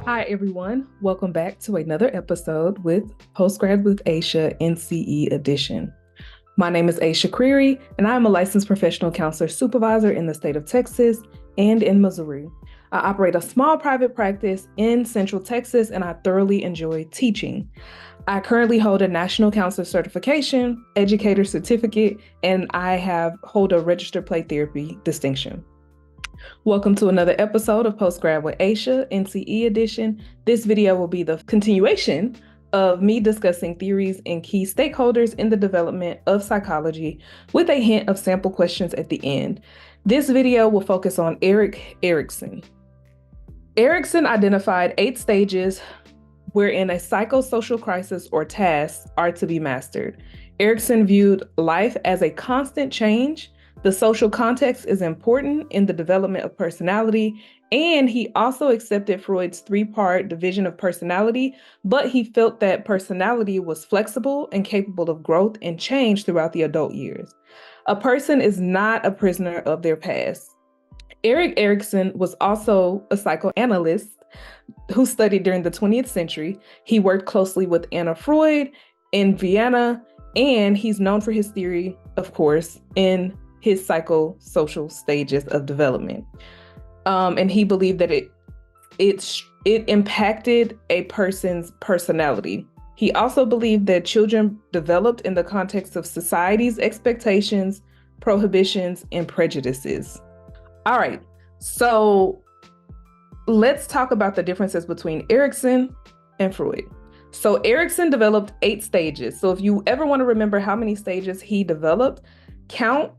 Hi, everyone. Welcome back to another episode with Post Grad with Asha NCE edition. My name is Asha Creary, and I'm a licensed professional counselor supervisor in the state of Texas and in Missouri. I operate a small private practice in Central Texas, and I thoroughly enjoy teaching. I currently hold a national counselor certification, educator certificate, and I hold a registered play therapy distinction. Welcome to another episode of Post Grad with Asha, NCE edition. This video will be the continuation of me discussing theories and key stakeholders in the development of psychology with a hint of sample questions at the end. This video will focus on Erik Erikson. Erikson identified 8 stages wherein a psychosocial crisis or tasks are to be mastered. Erikson viewed life as a constant change. The social context is important in the development of personality, and he also accepted Freud's 3-part division of personality, but he felt that personality was flexible and capable of growth and change throughout the adult years. A person is not a prisoner of their past. Erik Erikson was also a psychoanalyst who studied during the 20th century. He worked closely with Anna Freud in Vienna, and he's known for his theory, of course, in his psychosocial stages of development. And he believed that it impacted a person's personality. He also believed that children developed in the context of society's expectations, prohibitions, and prejudices. All right, so let's talk about the differences between Erikson and Freud. So Erikson developed 8 stages. So if you ever want to remember how many stages he developed, count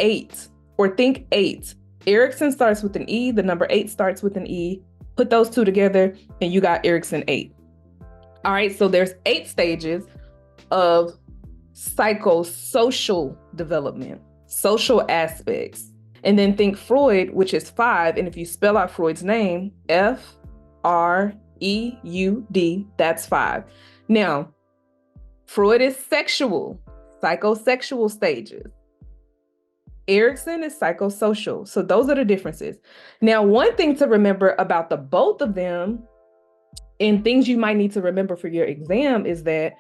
8 or think 8. Erikson starts with an E, the number 8 starts with an E. Put those two together and you got Erikson 8. All right, so there's 8 stages of psychosocial development, social aspects. And then think Freud, which is 5. And if you spell out Freud's name, Freud, that's 5. Now, Freud is sexual, psychosexual stages. Erikson is psychosocial. So those are the differences. Now, one thing to remember about the both of them and things you might need to remember for your exam is that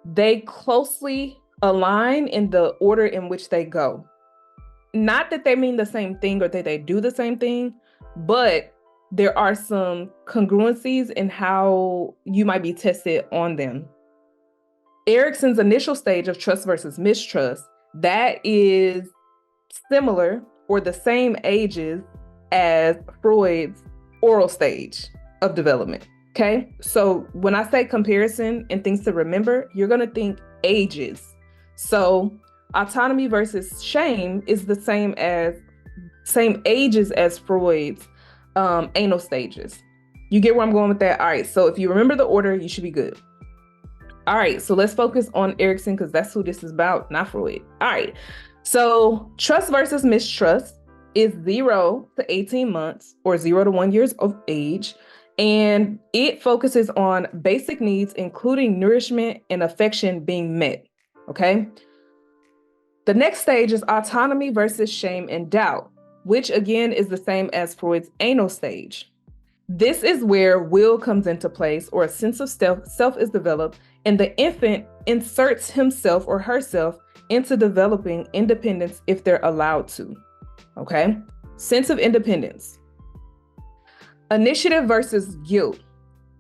they closely align in the order in which they go. Not that they mean the same thing or that they do the same thing, but there are some congruencies in how you might be tested on them. Erikson's initial stage of trust versus mistrust, that is similar or the same ages as Freud's oral stage of development. Okay, so when I say comparison and things to remember, you're going to think ages. So autonomy versus shame is the same ages as Freud's anal stages. You get where I'm going with that? All right, so if you remember the order, you should be good. All right, so let's focus on Erikson because that's who this is about, not Freud. All right, so trust versus mistrust is 0 to 18 months or 0 to 1 years of age. And it focuses on basic needs, including nourishment and affection being met, okay? The next stage is autonomy versus shame and doubt, which again is the same as Freud's anal stage. This is where will comes into place or a sense of self is developed, and the infant inserts himself or herself into developing independence if they're allowed to, okay? Sense of independence. Initiative versus guilt.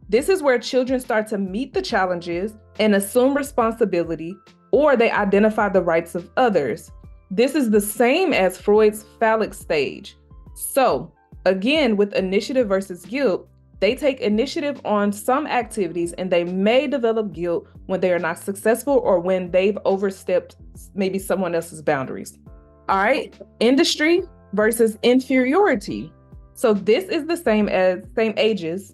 This is where children start to meet the challenges and assume responsibility, or they identify the rights of others. This is the same as Freud's phallic stage. So again, with initiative versus guilt, they take initiative on some activities and they may develop guilt when they are not successful or when they've overstepped maybe someone else's boundaries. All right, industry versus inferiority. So this is the same ages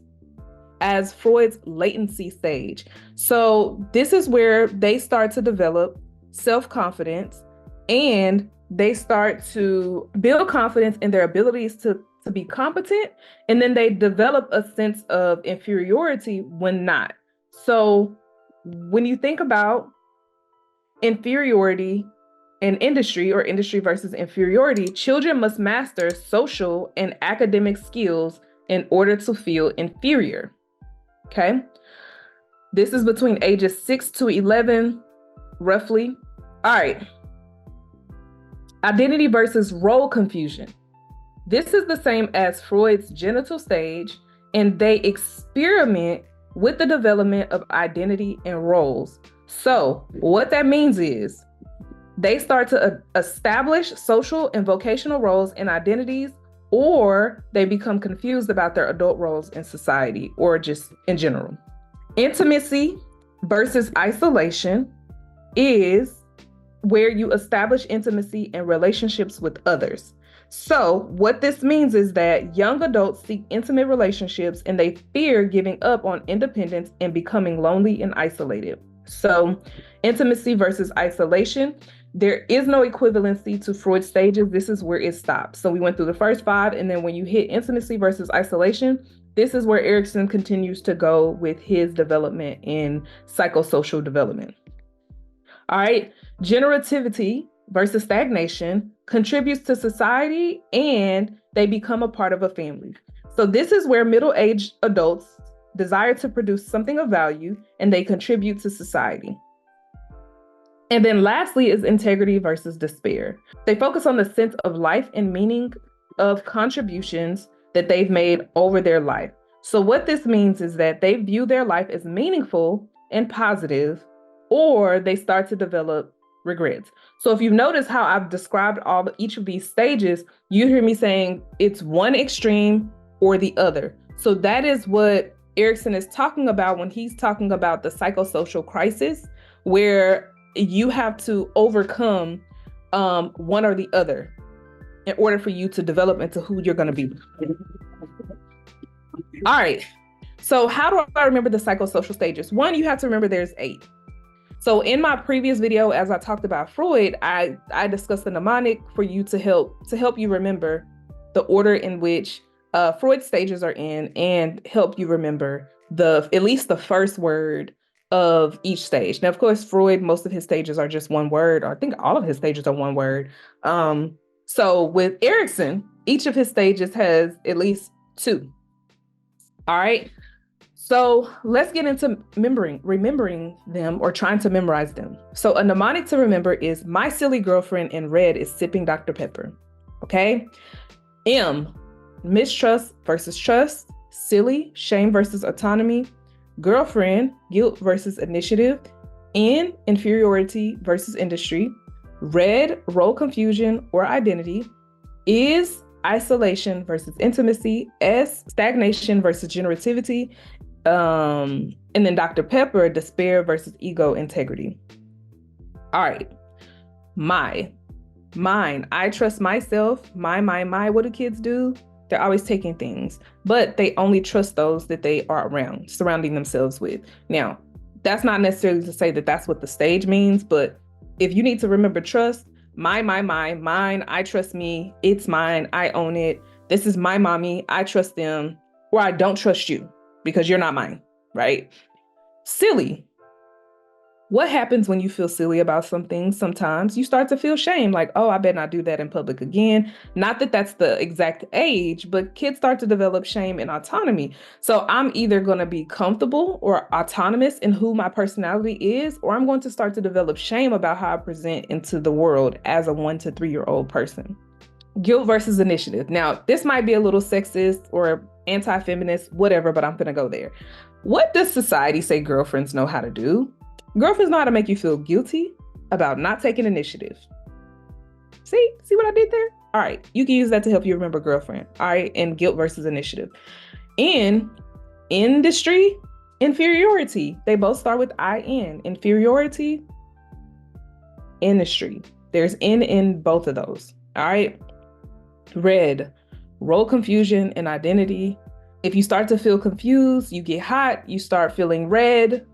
as Freud's latency stage. So this is where they start to develop self-confidence and they start to build confidence in their abilities to be competent, and then they develop a sense of inferiority when not. So when you think about inferiority in industry or industry versus inferiority, children must master social and academic skills in order to feel inferior. Okay. This is between ages 6 to 11, roughly. All right. Identity versus role confusion. This is the same as Freud's genital stage, and they experiment with the development of identity and roles. So what that means is they start to establish social and vocational roles and identities, or they become confused about their adult roles in society or just in general. Intimacy versus isolation is where you establish intimacy and relationships with others. So what this means is that young adults seek intimate relationships and they fear giving up on independence and becoming lonely and isolated. So intimacy versus isolation, there is no equivalency to Freud's stages. This is where it stops. So we went through the first 5, and then when you hit intimacy versus isolation, this is where Erikson continues to go with his development in psychosocial development. All right, generativity versus stagnation contributes to society and they become a part of a family. So this is where middle-aged adults desire to produce something of value and they contribute to society. And then lastly is integrity versus despair. They focus on the sense of life and meaning of contributions that they've made over their life. So what this means is that they view their life as meaningful and positive, or they start to develop regrets. So if you've noticed how I've described each of these stages, you hear me saying it's one extreme or the other. So that is what Erikson is talking about when he's talking about the psychosocial crisis, where you have to overcome one or the other in order for you to develop into who you're going to be. All right. So how do I remember the psychosocial stages? One, you have to remember there's 8. So in my previous video, as I talked about Freud, I discussed the mnemonic for you to help you remember the order in which Freud's stages are in and help you remember at least the first word of each stage. Now, of course, Freud, most of his stages are just one word, or I think all of his stages are one word. So with Erikson, each of his stages has at least 2. All right. So let's get into remembering them or trying to memorize them. So a mnemonic to remember is my silly girlfriend in red is sipping Dr. Pepper. Okay. M, mistrust versus trust, silly, shame versus autonomy, girlfriend, guilt versus initiative, N, inferiority versus industry, red, role confusion or identity, is isolation versus intimacy, S, stagnation versus generativity, and then Dr. Pepper, despair versus ego integrity. All right. Mine, I trust myself. My, what do kids do? They're always taking things, but they only trust those that they are around, surrounding themselves with. Now, that's not necessarily to say that that's what the stage means, but if you need to remember trust, mine, I trust me, it's mine, I own it. This is my mommy, I trust them, or I don't trust you because you're not mine, right? Silly. What happens when you feel silly about something? Sometimes you start to feel shame, like, oh, I better not do that in public again. Not that that's the exact age, but kids start to develop shame and autonomy. So I'm either going to be comfortable or autonomous in who my personality is, or I'm going to start to develop shame about how I present into the world as a 1 to 3-year-old person. Guilt versus initiative. Now, this might be a little sexist or anti-feminist, whatever, but I'm going to go there. What does society say girlfriends know how to do? Girlfriends know how to make you feel guilty about not taking initiative. See what I did there? All right, you can use that to help you remember girlfriend. All right, and guilt versus initiative. In industry, inferiority. They both start with IN. Inferiority, industry. There's N in both of those. All right. Red, role confusion and identity. If you start to feel confused, you get hot, you start feeling red.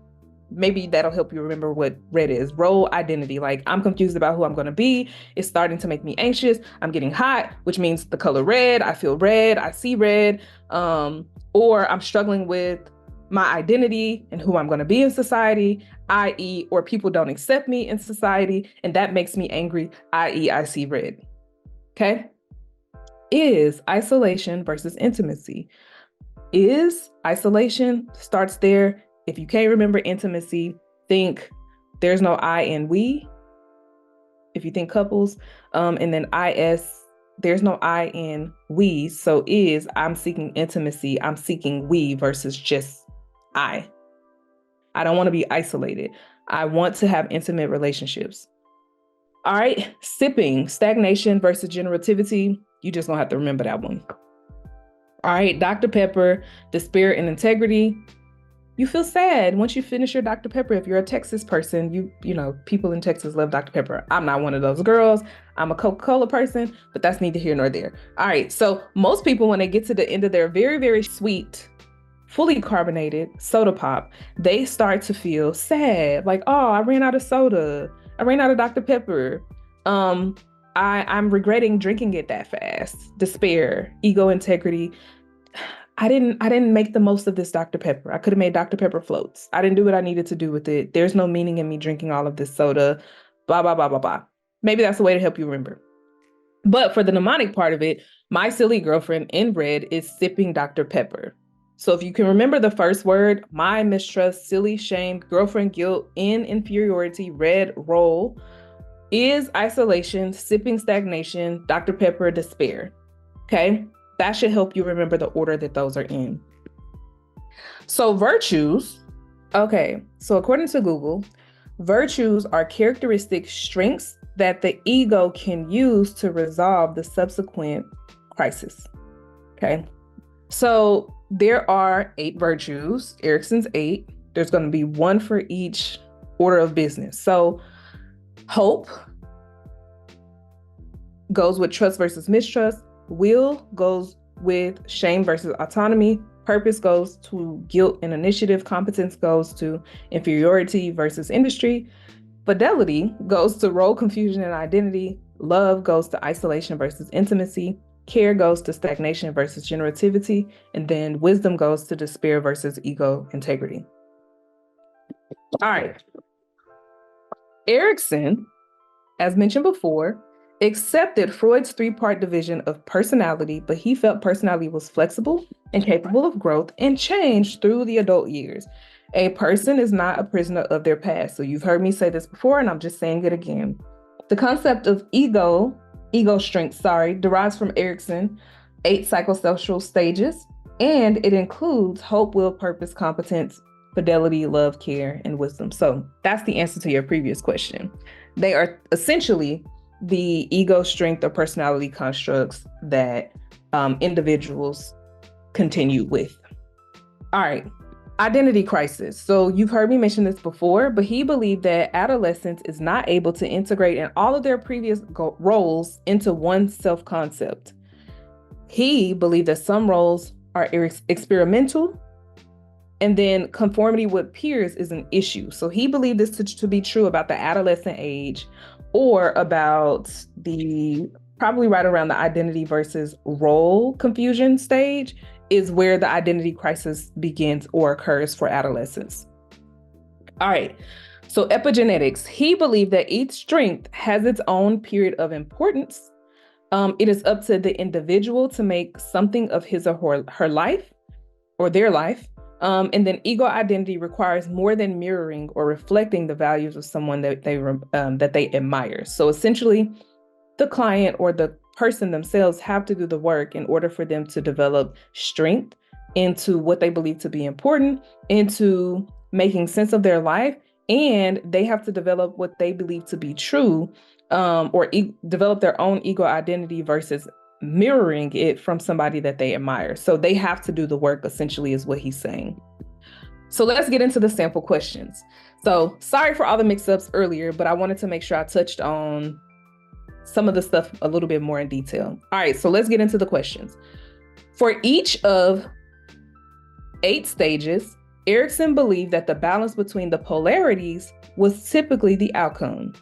Maybe that'll help you remember what red is. Role identity, like I'm confused about who I'm going to be. It's starting to make me anxious. I'm getting hot, which means the color red. I feel red. I see red. Or I'm struggling with my identity and who I'm going to be in society, i.e., or people don't accept me in society. And that makes me angry, i.e., I see red. Okay. Is isolation versus intimacy. Is isolation, starts there. If you can't remember intimacy, think there's no I in we. If you think couples, and then is, there's no I in we. So is, I'm seeking intimacy, I'm seeking we versus just I. I don't want to be isolated. I want to have intimate relationships. All right, sipping, stagnation versus generativity. You just gonna have to remember that one. All right, Dr. Pepper, despair and integrity. You feel sad once you finish your Dr. Pepper. If you're a Texas person, you know, people in Texas love Dr. Pepper. I'm not one of those girls. I'm a Coca-Cola person, but that's neither here nor there. All right, so most people, when they get to the end of their very, very sweet, fully carbonated soda pop, they start to feel sad. Like, oh, I ran out of soda. I ran out of Dr. Pepper. I'm regretting drinking it that fast. Despair, ego integrity. I didn't make the most of this Dr. Pepper. I could have made Dr. Pepper floats. I didn't do what I needed to do with it. There's no meaning in me drinking all of this soda. Blah, blah, blah, blah, blah. Maybe that's a way to help you remember. But for the mnemonic part of it, my silly girlfriend in red is sipping Dr. Pepper. So if you can remember the first word, my, mistrust, silly, shame, girlfriend, guilt, in, inferiority, red, roll, is isolation, sipping, stagnation, Dr. Pepper, despair. Okay, that should help you remember the order that those are in. So virtues, okay, so according to Google, virtues are characteristic strengths that the ego can use to resolve the subsequent crisis. Okay, so there are 8 virtues, Erikson's 8. There's going to be one for each order of business. So hope goes with trust versus mistrust. Will goes with shame versus autonomy. Purpose goes to guilt and initiative. Competence goes to inferiority versus industry. Fidelity goes to role confusion and identity. Love goes to isolation versus intimacy. Care goes to stagnation versus generativity. And then wisdom goes to despair versus ego integrity. All right. Erikson, as mentioned before, accepted Freud's 3-part division of personality, but he felt personality was flexible and capable of growth and change through the adult years. A person is not a prisoner of their past. So you've heard me say this before, and I'm just saying it again. The concept of ego strength, derives from Erikson, 8 psychosocial stages, and it includes hope, will, purpose, competence, fidelity, love, care, and wisdom. So that's the answer to your previous question. They are essentially the ego strength or personality constructs that individuals continue with. All right, identity crisis. So you've heard me mention this before, but he believed that adolescence is not able to integrate in all of their previous roles into one self-concept. He believed that some roles are experimental, and then conformity with peers is an issue. So he believed this to be true about the adolescent age, or about the probably right around the identity versus role confusion stage is where the identity crisis begins or occurs for adolescents. All right, so epigenetics. He believed that each strength has its own period of importance. It is up to the individual to make something of his or her life or their life. And then ego identity requires more than mirroring or reflecting the values of someone that they admire. So essentially, the client or the person themselves have to do the work in order for them to develop strength into what they believe to be important, into making sense of their life, and they have to develop what they believe to be true, or develop their own ego identity versus mirroring it from somebody that they admire. So they have to do the work, essentially, is what he's saying. So let's get into the sample questions. So sorry for all the mix-ups earlier, but I wanted to make sure I touched on some of the stuff a little bit more in detail. All right, so let's get into the questions. For each of 8 stages, Erikson believed that the balance between the polarities was typically the outcome.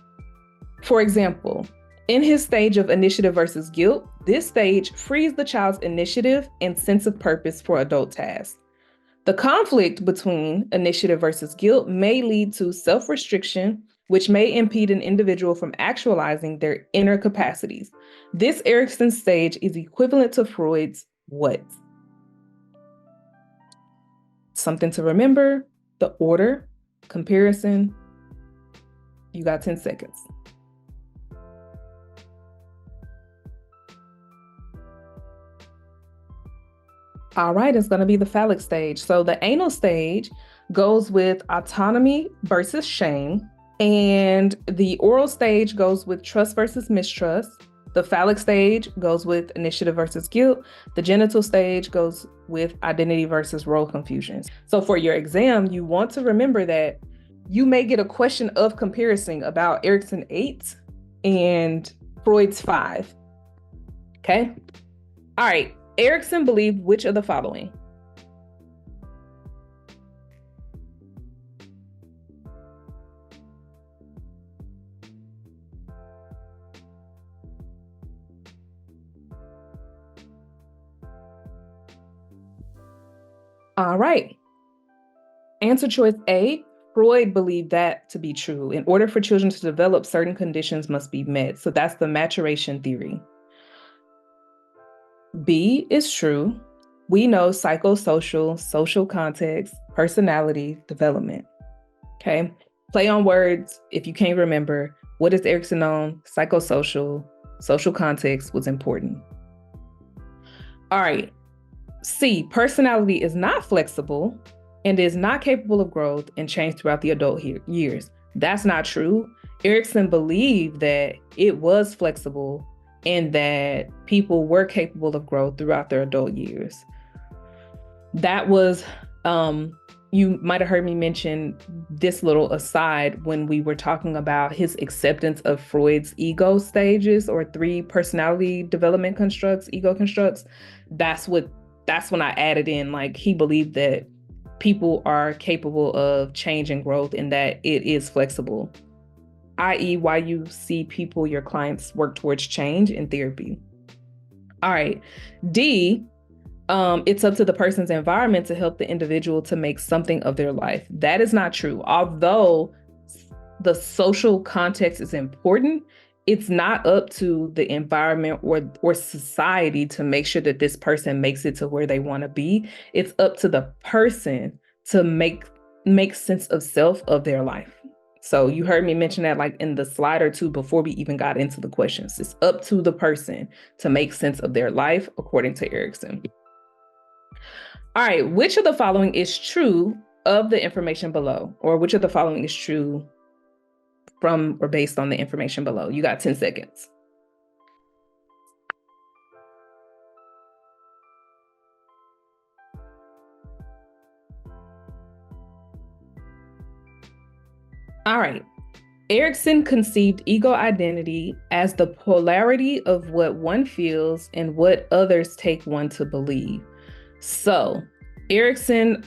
For example, in his stage of initiative versus guilt, this stage frees the child's initiative and sense of purpose for adult tasks. The conflict between initiative versus guilt may lead to self-restriction, which may impede an individual from actualizing their inner capacities. This Erikson stage is equivalent to Freud's what? something to remember, the order, comparison. You got 10 seconds. All right, it's going to be the phallic stage. So the anal stage goes with autonomy versus shame, and the oral stage goes with trust versus mistrust. The phallic stage goes with initiative versus guilt. The genital stage goes with identity versus role confusion. So for your exam, you want to remember that you may get a question of comparison about Erikson 8 and Freud's 5. Okay? All right. Erikson believed which of the following? All right. Answer choice A, Freud believed that to be true. In order for children to develop, certain conditions must be met. So that's the maturation theory. B is true. We know psychosocial, social context, personality, development. Okay. Play on words. If you can't remember, what is Erikson on? Psychosocial, social context was important. All right. C, personality is not flexible and is not capable of growth and change throughout the adult years. That's not true. Erikson believed that it was flexible and that people were capable of growth throughout their adult years. That was, you might have heard me mention this little aside when we were talking about his acceptance of Freud's ego stages or 3 personality development constructs, ego constructs. That's when I added in, like, he believed that people are capable of change and growth and that it is flexible, i.e. why you see people, your clients, work towards change in therapy. All right. D, it's up to the person's environment to help the individual to make something of their life. That is not true. Although the social context is important, it's not up to the environment or society to make sure that this person makes it to where they want to be. It's up to the person to make sense of self of their life. So you heard me mention that like in the slide or two before we even got into the questions. It's up to the person to make sense of their life, according to Erikson. All right, which of the following is true of the information below? Or which of the following is true from or based on the information below? You got 10 seconds. All right. Erikson conceived ego identity as the polarity of what one feels and what others take one to believe. So Erikson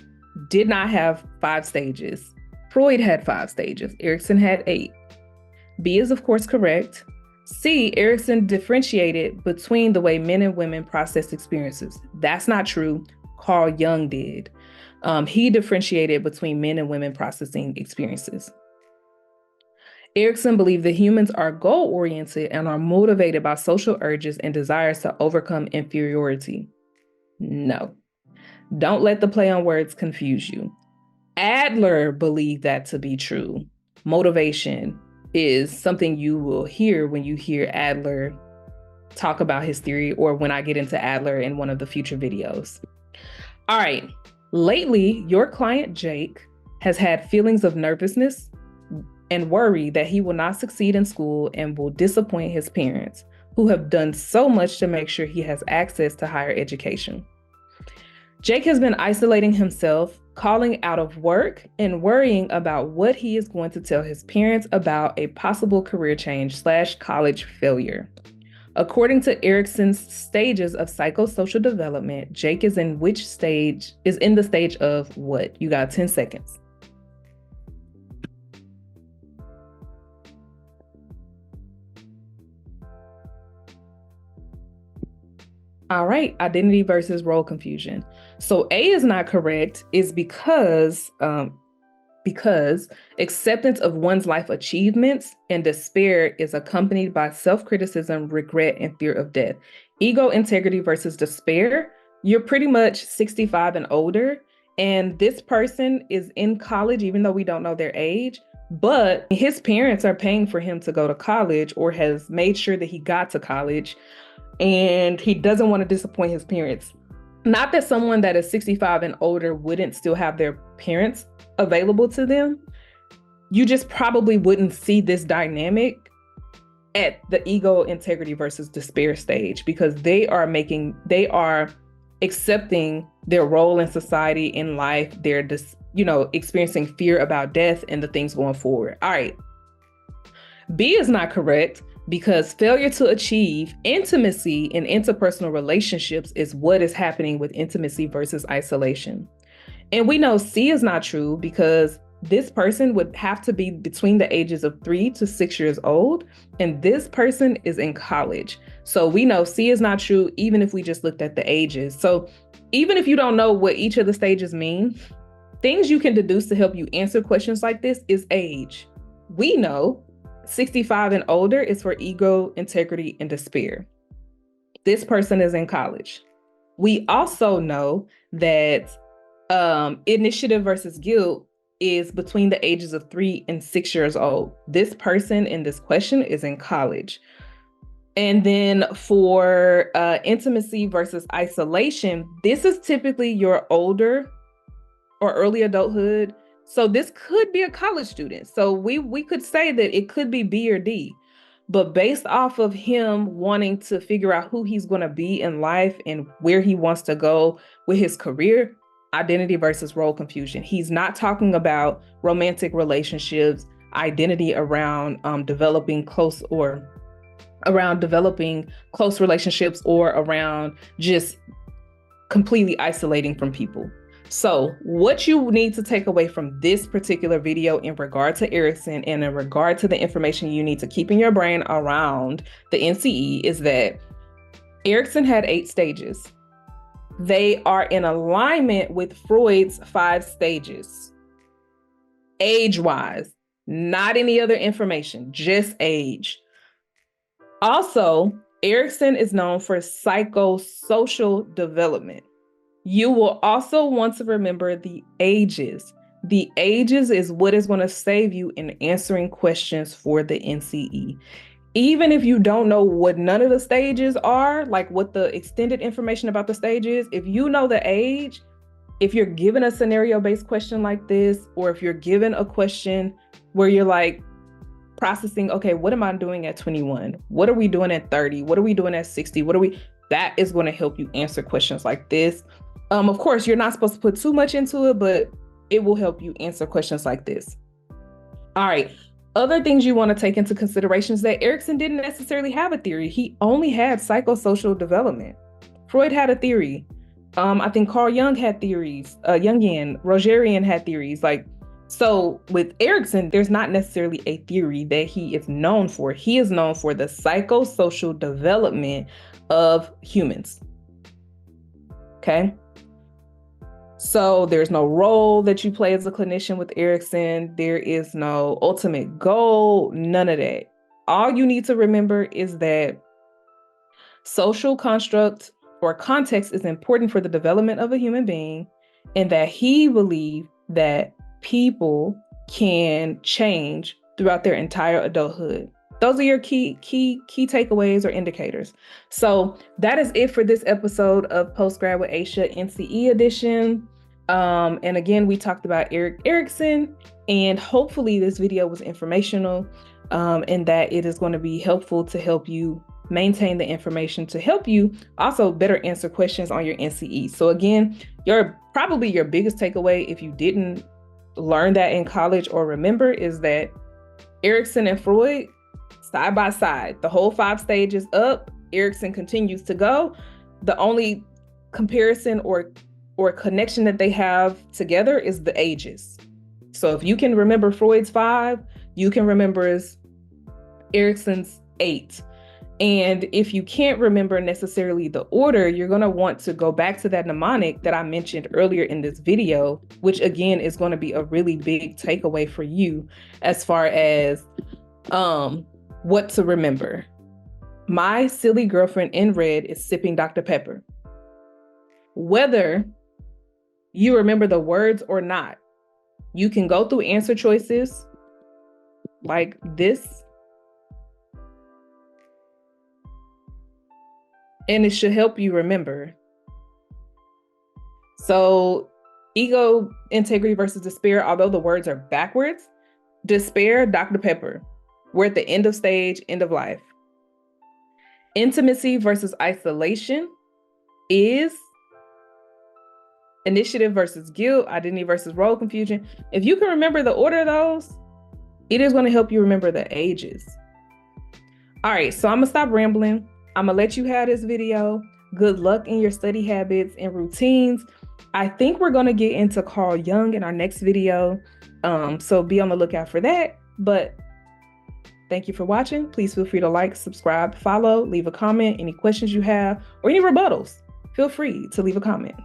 did not have 5 stages. Freud had 5 stages. Erikson had 8. B is, of course, correct. C, Erikson differentiated between the way men and women process experiences. That's not true. Carl Jung did. He differentiated between men and women processing experiences. Erikson believed that humans are goal-oriented and are motivated by social urges and desires to overcome inferiority. No. Don't let the play on words confuse you. Adler believed that to be true. Motivation is something you will hear when you hear Adler talk about his theory, or when I get into Adler in one of the future videos. All right. Lately, your client, Jake, has had feelings of nervousness and worry that he will not succeed in school and will disappoint his parents, who have done so much to make sure he has access to higher education. Jake has been isolating himself, calling out of work, and worrying about what he is going to tell his parents about a possible career change / college failure. According to Erikson's stages of psychosocial development, Jake is in which stage? Is in the stage of what? You got 10 seconds. All right, identity versus role confusion. So A is not correct is because acceptance of one's life achievements and despair is accompanied by self-criticism, regret, and fear of death. Ego integrity versus despair, you're pretty much 65 and older, And this person is in college, even though we don't know their age, but his parents are paying for him to go to college or has made sure that he got to college, and he doesn't want to disappoint his parents. Not that someone that is 65 and older wouldn't still have their parents available to them. You just probably wouldn't see this dynamic at the ego, integrity versus despair stage, because they are accepting their role in society, in life. They're just, experiencing fear about death and the things going forward. All right. B is not correct, because failure to achieve intimacy in interpersonal relationships is what is happening with intimacy versus isolation. And we know C is not true, because this person would have to be between the ages of 3 to 6 years old, and this person is in college. So we know C is not true, even if we just looked at the ages. So even if you don't know what each of the stages mean, things you can deduce to help you answer questions like this is age. We know 65 and older is for ego, integrity, and despair. This person is in college. We also know that initiative versus guilt is between the ages of 3 and 6 years old. This person in this question is in college. And then for intimacy versus isolation, this is typically your older or early adulthood. So this could be a college student. So we could say that it could be B or D, but based off of him wanting to figure out who he's going to be in life and where he wants to go with his career, identity versus role confusion. He's not talking about romantic relationships, identity around developing close relationships, or around just completely isolating from people. So what you need to take away from this particular video in regard to Erikson and in regard to the information you need to keep in your brain around the NCE is that Erikson had 8 stages. They are in alignment with Freud's 5 stages. Age-wise, not any other information, just age. Also, Erikson is known for psychosocial development. You will also want to remember the ages. The ages is what is going to save you in answering questions for the NCE. Even if you don't know what none of the stages are, like what the extended information about the stage is, if you know the age, if you're given a scenario-based question like this, or if you're given a question where you're like processing, okay, what am I doing at 21? What are we doing at 30? What are we doing at 60? That is going to help you answer questions like this. Of course, you're not supposed to put too much into it, but it will help you answer questions like this. All right. Other things you want to take into consideration is that Erikson didn't necessarily have a theory. He only had psychosocial development. Freud had a theory. I think Carl Jung had theories. Jungian, Rogerian had theories. So with Erikson, there's not necessarily a theory that he is known for. He is known for the psychosocial development of humans. Okay. So there's no role that you play as a clinician with Erikson. There is no ultimate goal, none of that. All you need to remember is that social construct or context is important for the development of a human being, and that he believed that people can change throughout their entire adulthood. Those are your key takeaways or indicators. So that is it for this episode of Post Grad with Asha NCE edition. And again, we talked about Erik Erikson, and hopefully this video was informational, and that it is going to be helpful to help you maintain the information to help you also better answer questions on your NCE. So again, probably your biggest takeaway, if you didn't learn that in college or remember, is that Erikson and Freud side by side, the whole 5 stages up, Erikson continues to go. The only comparison or connection that they have together is the ages. So if you can remember Freud's 5, you can remember Erikson's 8. And if you can't remember necessarily the order, you're going to want to go back to that mnemonic that I mentioned earlier in this video, which again is going to be a really big takeaway for you as far as what to remember. My silly girlfriend in red is sipping Dr. Pepper. Whether you remember the words or not. You can go through answer choices like this, and it should help you remember. So ego, integrity versus despair, although the words are backwards, despair, Dr. Pepper. We're at the end of stage, end of life. Intimacy versus isolation is initiative versus guilt, identity versus role confusion. If you can remember the order of those, it is going to help you remember the ages. All right, so I'm going to stop rambling. I'm going to let you have this video. Good luck in your study habits and routines. I think we're going to get into Carl Jung in our next video. So be on the lookout for that. But thank you for watching. Please feel free to like, subscribe, follow, leave a comment, any questions you have, or any rebuttals. Feel free to leave a comment.